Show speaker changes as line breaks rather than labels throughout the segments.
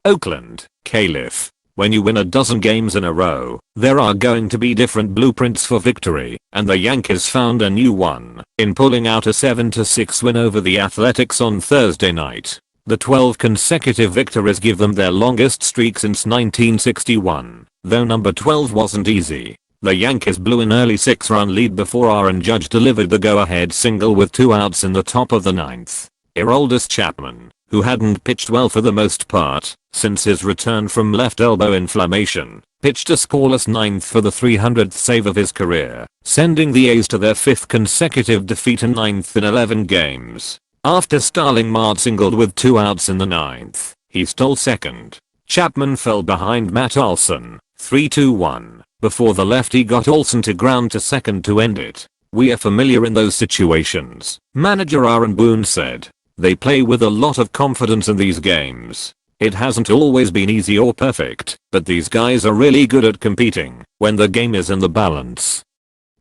Oakland, Calif. When you win a dozen games in a row, there are going to be different blueprints for victory, and the Yankees found a new one in pulling out a 7-6 win over the Athletics on Thursday night. The 12 consecutive victories give them their longest streak since 1961, though number 12 wasn't easy. The Yankees blew an early 6-run lead before Aaron Judge delivered the go-ahead single with 2 outs in the top of the ninth. Aroldis Chapman, who hadn't pitched well for the most part since his return from left elbow inflammation, pitched a scoreless ninth for the 300th save of his career, sending the A's to their 5th consecutive defeat and 9th in 11 games. After Starling Marte singled with 2 outs in the ninth, he stole second. Chapman fell behind Matt Olson, 3-2-1, before the lefty got Olson to ground to second to end it. "We are familiar in those situations," manager Aaron Boone said. "They play with a lot of confidence in these games. It hasn't always been easy or perfect, but these guys are really good at competing when the game is in the balance."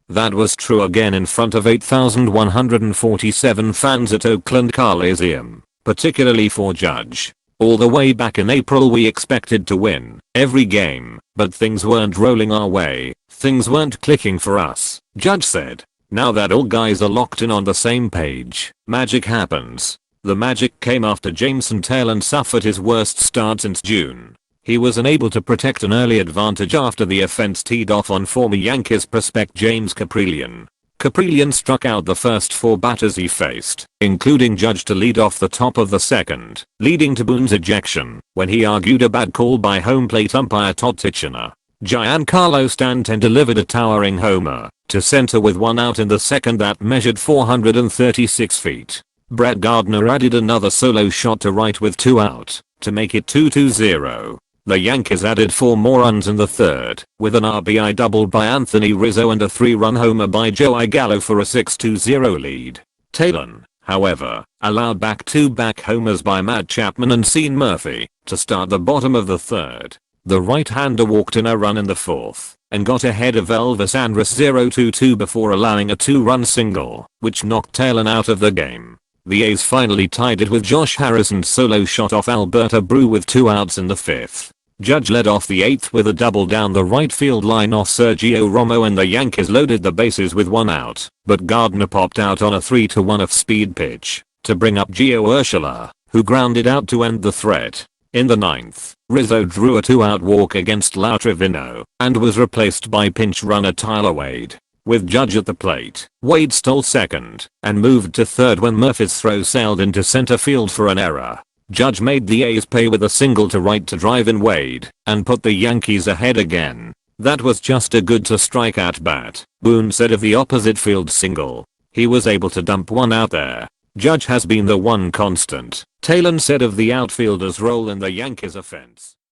That was true again in front of 8,147 fans at Oakland Coliseum, particularly for Judge. "All the way back in April we expected to win every game, but things weren't rolling our way, things weren't clicking for us," Judge said. "Now that all guys are locked in on the same page, magic happens." The magic came after Jameson Taillon suffered his worst start since June. He was unable to protect an early advantage after the offense teed off on former Yankees prospect James Kaprielian. Kaprielian struck out the first 4 batters he faced, including Judge to lead off the top of the second, leading to Boone's ejection when he argued a bad call by home plate umpire Todd Tichenor. Giancarlo Stanton delivered a towering homer to center with 1 out in the second that measured 436 feet. Brett Gardner added another solo shot to right with 2 out to make it 2-0. The Yankees added 4 more runs in the third, with an RBI double by Anthony Rizzo and a 3-run homer by Joey Gallo for a 6-0 lead. Taillon, however, allowed back-to-back homers by Matt Chapman and Sean Murphy to start the bottom of the third. The right-hander walked in a run in the fourth and got ahead of Elvis Andrus 0-2 before allowing a 2-run single, which knocked Taillon out of the game. The A's finally tied it with Josh Harrison's solo shot off Alberto Brew with 2 outs in the 5th. Judge led off the 8th with a double down the right field line off Sergio Romo and the Yankees loaded the bases with 1 out, but Gardner popped out on a 3-1 off-speed pitch to bring up Gio Urshela, who grounded out to end the threat. In the 9th, Rizzo drew a 2-out walk against Lau Trevino and was replaced by pinch runner Tyler Wade. With Judge at the plate, Wade stole second and moved to third when Murphy's throw sailed into center field for an error. Judge made the A's pay with a single to right to drive in Wade and put the Yankees ahead again. "That was just a good to strike at bat," Boone said of the opposite field single. "He was able to dump 1 out there. Judge has been the one constant," Taillon said of the outfielder's role in the Yankees offense.